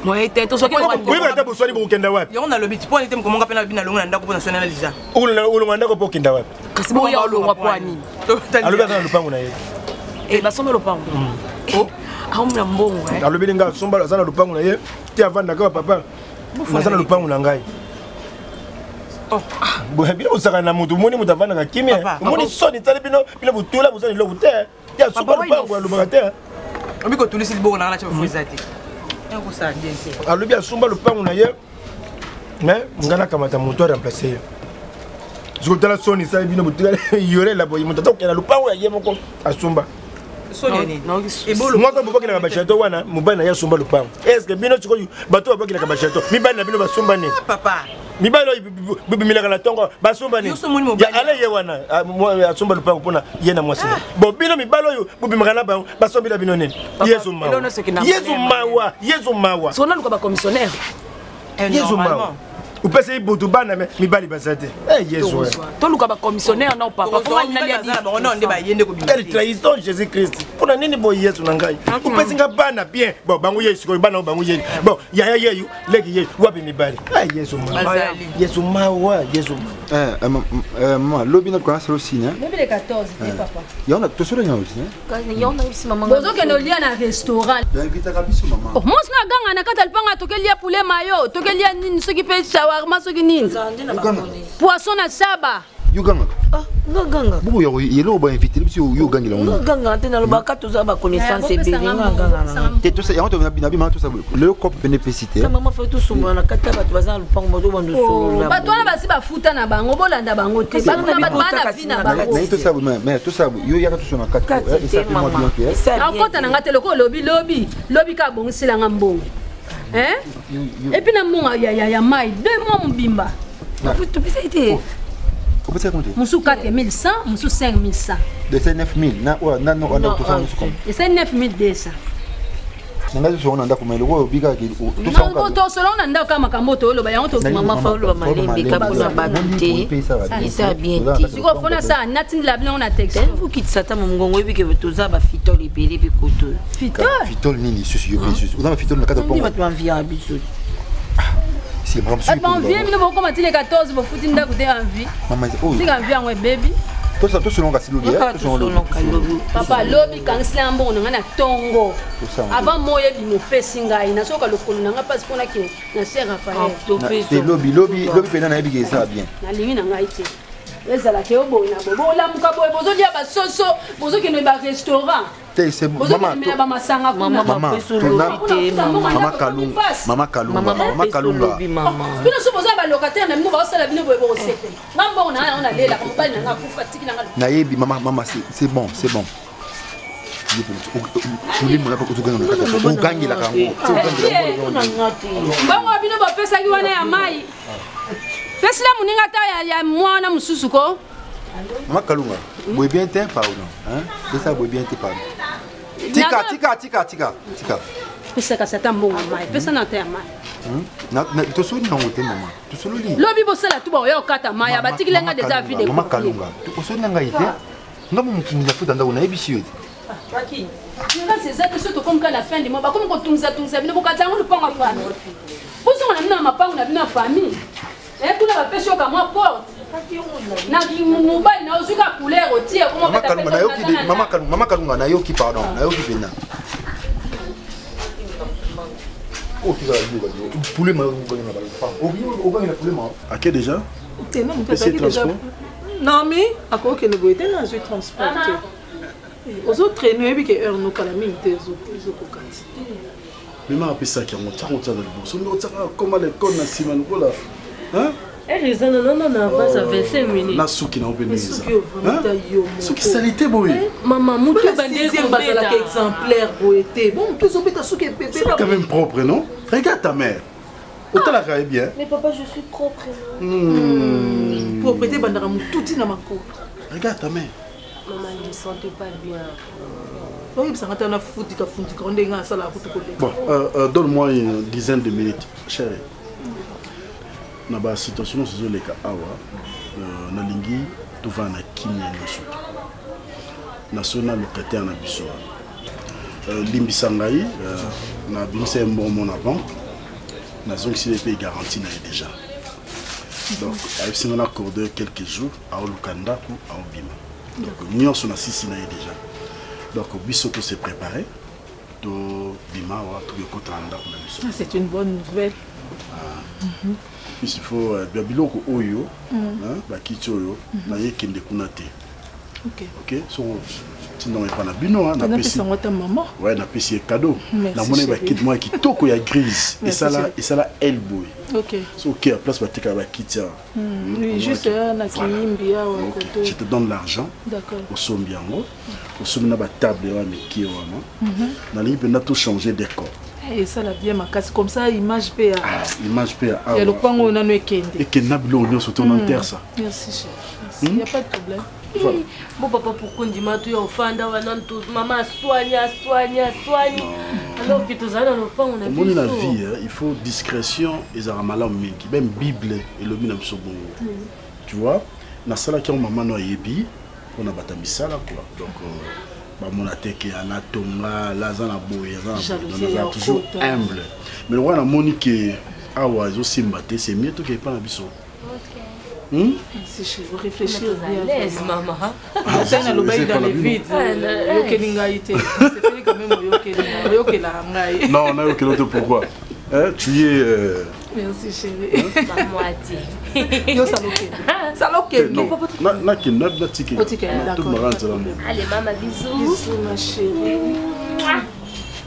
Moi était to soki oui mais ta boswani bo kenda wapi? Yo na lobi ti poni te mo komonga pena bina longa ndako pona sona liza. Ulonga ndako po kenda wapi? Kasi bo ya olonga pwani. Alobi kana lupango na ye. Basomba lupango. Oh, aumna mbongo alobi nga somba sana lupango na ye ti avanda ka papa. Nasana lupango na ngai. Oh, bon bien usaka na mutu moni mutavana ka kimia. Moni soni tsali bino butula buzani lo bute. Ya somba lupango ya lubakate. Obiko tulisi libo na na chafu fuzati. Alobi asumba lupango na ye mais ngana kamata moto remplacer je tala soni sa bino butula yore la boy moto tokela lupango ya ye moko asumba soni non ebolo mwaka boboki na bashato wana mubana ya sumba lupango est-ce que bino chiko bato boboki na bashato mibana bino basumba ni papa mibalo bibimila kana tongo basumba ni ya ale ye wana asumba lupango pona ye na mwasi bo bino mibalo yo bibimaka na ba basombi la bino nini yesu mawa sona luka ba commissionnaire yesu mawa upese ibutu bana mibali basate yesu to luka ba commissionnaire na papa ko wani nali adi ba ona onde ba yende ko bimba trahison Jésus Christ pona nini bo yesu na ngai upese nga bana bien bo bangu yesu ko bana bangu yesu bo ya yeyu leki yesu wapi mibali yesu mawa maman lobi na kwa solo signe lobi le 14 papa yona to solo nya aussi yona aussi maman bozo ke no lia na restaurant invite kabisa maman oh mos na ganga na kata lipanga tokelia poulet mayo tokelia nini soki pe shawarma soki nini poisson na saba yuganga ah no ganga buku ya lo ba invité biso yo ganga la ganga te na lobaka toza ba connaissance ebele ganga te to ça ya on na bima to ça le cop bénéficité maman fait tout somba na kata ba toza lupango bozo bandu so ba toi ba si ba futa na bango bolanda bango te ba na ba vi na bango mais to ça mais to ça yo ya to so na kata ça fait moi bien que encore na ngate loko lobi ka bongisila ngambongo et puis na monga ya mai 2 mois mbimba tu peux été on peut compter musu 4100 musu 5100 de ces 9000 na non on a tout ça et c'est 9200 nanga zo on anda ko melo ko biga ki to ça on to solo on anda kama kamoto lo ba yango to mama fa lo ba malembe ka bona badute ça bien siko fona ça natin la blanc on a texte vous qui sata mongongo ebi ke toza ba fitol ebele bi koto fitol nini susu yo susu on a fitol na kata pongo on vient biso si maman susu on vient mais bon comme le 14 bo futi nda kote envie maman oh si kan vient baby to ça to selon kasi lobi to selon papa lobi kansela mbongo nga na tongo avant moye bi mo pesinga ina soka lokolo nga passe pona ki na Saint Raphaël te lobi pena na ebi ke ça bien na lingi na ngai te ezala ke obo na bobo la muka boy bozo dia ba soso bozo ke no ba restaurant te c'est maman ba masanga kuna mama kalunga bino so bozo ba locataire na mino ba sala bino boy bo sete ngambo na lela ko bali na kufa tiki na na yebi maman c'est bon tulimo lapho ukugangela kango bango bino ba pesa ki wana ya mai pesa la muninga ta ya mwana mususu ko mama kalunga boy bien te pa ou non hein c'est ça boy bien te pa tika pesa ka sata mbongo mai pesa na ta ya mai na to so ni ngote mama to so li lobi bo sala tu ba yo kata mai abatiki lenga déjà vie de mama kalunga to so nga ite ngamu mukimza futa ndako na ebisi yote Waki, c'est ça que surtout comme qu'à la fin du mois, comme quand tout ça, bien pour qu'attendre le pain à famille. Pour ça on a mis ma part, on a mis ma famille. Et pour la pêche au moi porte. Na ki mobile na ozuka couleur au tir comment mama kalunga na yoki mama kalunga na yoki pardon na yoki pena. Oh tu vas le poulet ma ngona ba pa. O ga na poulet ma. À quel déjà? C'est transport. Non mais à quoi que ne goûter na je transporter. Aux autres traîner et que heure nous calami des autres kokati. Mais ma pesa qui on t'a dans le bourse. On t'a comme les cons na simano là. Hein? raison non va ça 25 minutes. Na suki na obénisa. Suki salité boy. Maman mutu bande bazala exemplaire boité. Bon, tout ça peut suki bébé. C'est quand même propre non? Regarde ta mère. Autant la carrière bien. Mais papa, je suis propre. Propriété bandara mututi na mako. Regarde ta mère. Maman, je ne sentais pas bien. Bon, donne-moi une dizaine de minutes, chérie. Dans la situation, c'est le cas na lingi tout va na kimia na soki. National locataire na biso. Limbisangai na bimse mbongo na banque. Na zone si les pays garantis déjà. Donc, avec ce qu'on a accordé quelques jours à Olukanda ou à Obima. Donc, nous sommes assis déjà. Donc, Bissoto s'est préparé. C'est une bonne nouvelle. Il faut bien biloko oyo, bakiti oyo, na yekende kunate. Ok, so sinon pas na bino na pesi. Ouais, na pesi cadeau. Na mona bakiti moi qui toko ya grise et ça là elbow. Ok. So ok, à place batika bakiti. Oui, juste na kimbi ya koto. Je te donne l'argent. D'accord. Au sombiango, au somna ba table wa miki wana. Na lingi pena tout changer décor. Et ça la bien ma casse comme ça image PA. Image PA. Il y a le point où on a no ekende. Et que nabilo on surtout en terre ça. Merci cher. Il n'y a pas de problème. Voilà. Bon papa pourquoi on dit tu es offanda maman soigne. Alors que tous dans le pas on a vu. Dans la vie, il faut discrétion et ça malam mingi. Même Bible et le minam sobo. Tu vois? Na sala qui maman no yebi, on a batami sala quoi. Donc mon attaque à tonga lazana boye on toujours humble mais le roi na monique awa zo simbate c'est mieux tout que pas na biso. Si je réfléchis laisse maman ça na lobai dans les vides yokelinga ité c'était quand même yokelinga yokela ngai non na yokelo pourquoi tu es Merci chérie. Moitié. Yo saloke. Saloke. Na tiki. Allez maman, bisous. Bisous ma chérie.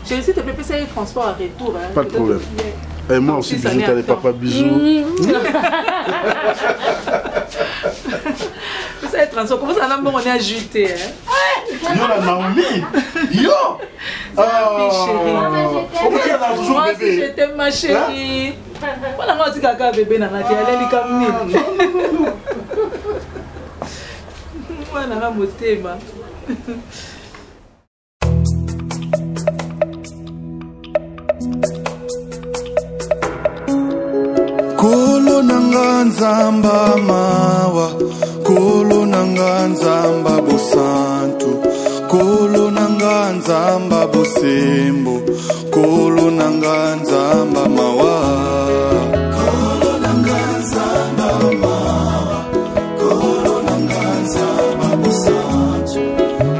Chérie, s'il te plaît, c'est un transport à retour. Hein. Pas de problème. Et moi aussi, bisous, t'as les papas, bisous. C'est un transport. Comment ça, on est ajouté? Yo, la Naomi. Yo. Moi aussi, j'étais ma chérie. Moi aussi, caca bébé, elle est comme moi, je suis motema. Kolo nanga nzamba mawa, kolo nanga nzamba bosantu, kolo nanga nzamba bosembo, kolo nanga nzamba mawa. Kolo nanga nzamba mawa, kolo nanga nzamba bosantu,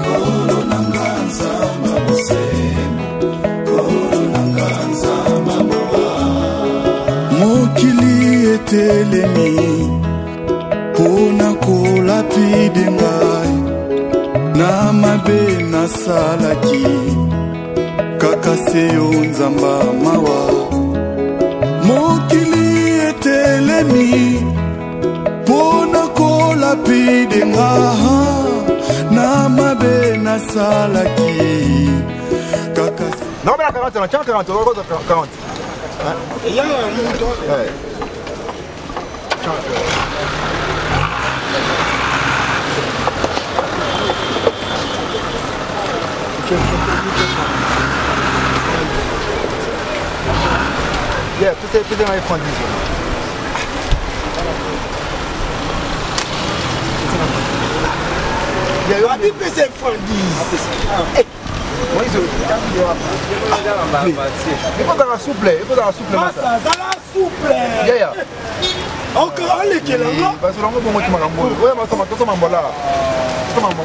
kolo nanga nzamba bosembo, kolo nanga nzamba mawa. Mokili etelemi pona kolapide ngai na mabe nasalaki kaka seyo nzamba mawa. Mokili etelemi pona kolapide ngai na mabe nasalaki kaka. Non mais la 40, on tient 40, on va 40. Il y a un mouton. Ouais. Yeah, tout est dans les fonds de vision. Il y a eu un PC fonds de oui, il faut faire souple, il faut faire souple. Ça souple. Yeah. Encore allez qui est là. Parce que là on va monter ma gambo. Ouais, mais ça m'a mambo là. Ça m'a mambo.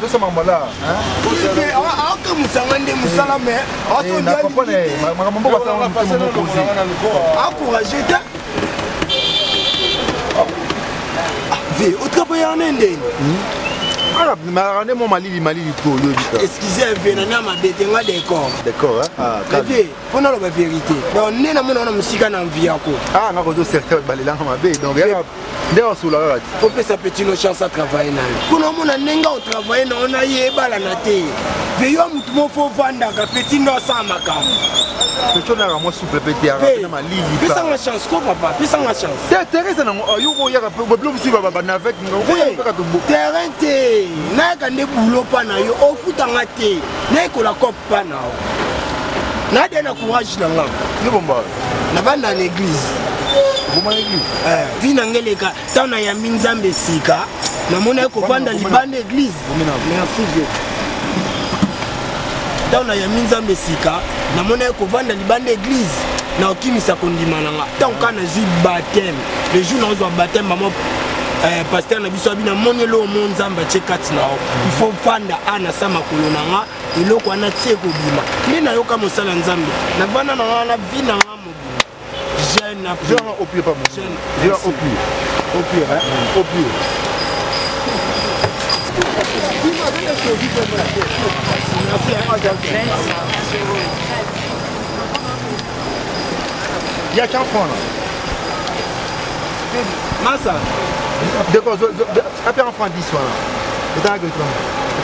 Ça m'a mambo là. Ah que musangande musalame. Ah so bien. Ma mambo va ça on va poser. Encourager ta. Ve, au travail en Inde. Excusez, venez ma bête, on a décor. D'accord, hein? Bébé, on a la vérité. Donc, on est dans mon musique en vie. Ah, on a reçu certains balais ma bête. Donc, d'ailleurs, sous la rate. On peut s'appeler nos chances à travailler. Pour nous, on a un travail, on a eu à la naté. Mais on faut vendre un petit nos sans ma cam. Tu as un souple petit à ma ligne. Puis ça ma chance, quoi, papa? Puis ça ma chance. Terrain, c'est un peu plus avec nous. Terrain, t'es. Na ne boulot pas na yo au foot en athée na ko la cop pas na na de na courage na nga ni bomba na banda na église bomba église vina ngeleka tana ya minzambe sika na mona ko banda libanda église merci Dieu tana ya minzambe sika na mona ko banda libanda église na okimisa kondimana nga tant kana zi baptême le jour na zo baptême maman pasteur na biso abina monelo monzamba chekati na il faut panda ana sama kolonanga iloko ana tseko bima ni na yoka mosala nzambe na bana na vina ngamo jeune na jeune au pied pas mon jeune au pied hein au pied il y a qu'un franc là massa. D'accord, après un franc 10 voilà. Et t'as que tu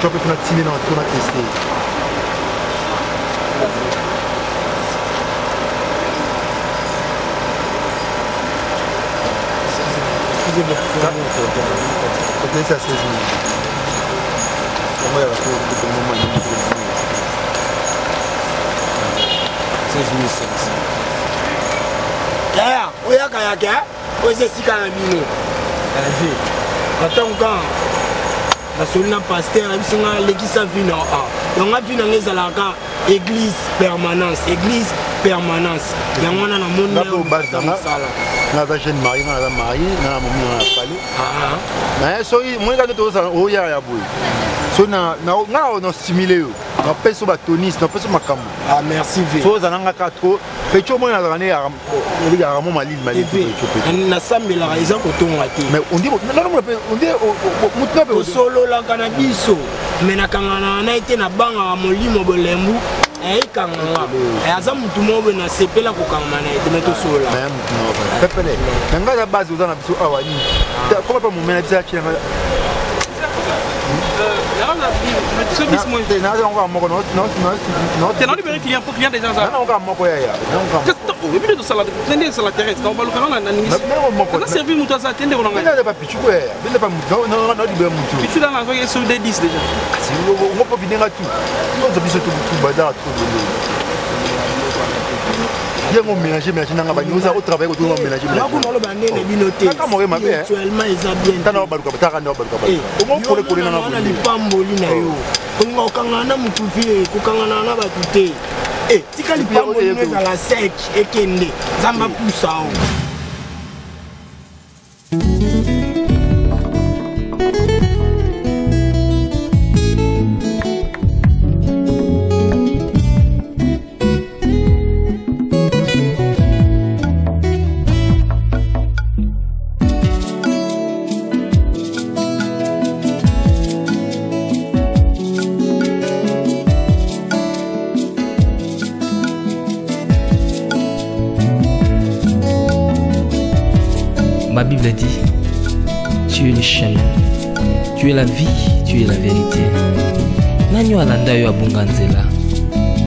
peux faire notre 6 000 ans, tu vas tester. Excusez-moi, tu peux laisser à 16 000. Comment il y a le moment de 16 500. Kaya, oya kaya kaya, oya sika na bino. Attends quand la solina pasteur a vu l'église vina donc a vu dans les alaka église permanence yango na monde na ba jeune mari na la mari na momi na pali na so moi quand to ça o ya boy so na stimuler napesi batonis napesi makambo merci ve so ozalanga ka trop pecho omoi nazalaka nde elikaka mo malili nasambelaka eza kotonga te mutu tosololaka na biso me nakangana na ete nabangaka molimo bolembu eyikanganga aza mutu moko na sepela kokangama na ete me tosola pepele na ngai za base oza na biso awa nini koma mpe momena biso akinanga yango mélanger nanga banyoza au travail koto mélanger nakoloba ndene bino te actuellement eza bien tana baluka bataka ndo baluka omo kole na lipamboli na yo konga okanga na mutu vie kokanga na batu te tika lipamboli ezala sec ekende zamba pusa o Ma Bible dit, tu es le chemin, tu es la vie, tu es la vérité. Nanyo alanda yo abunga nzela.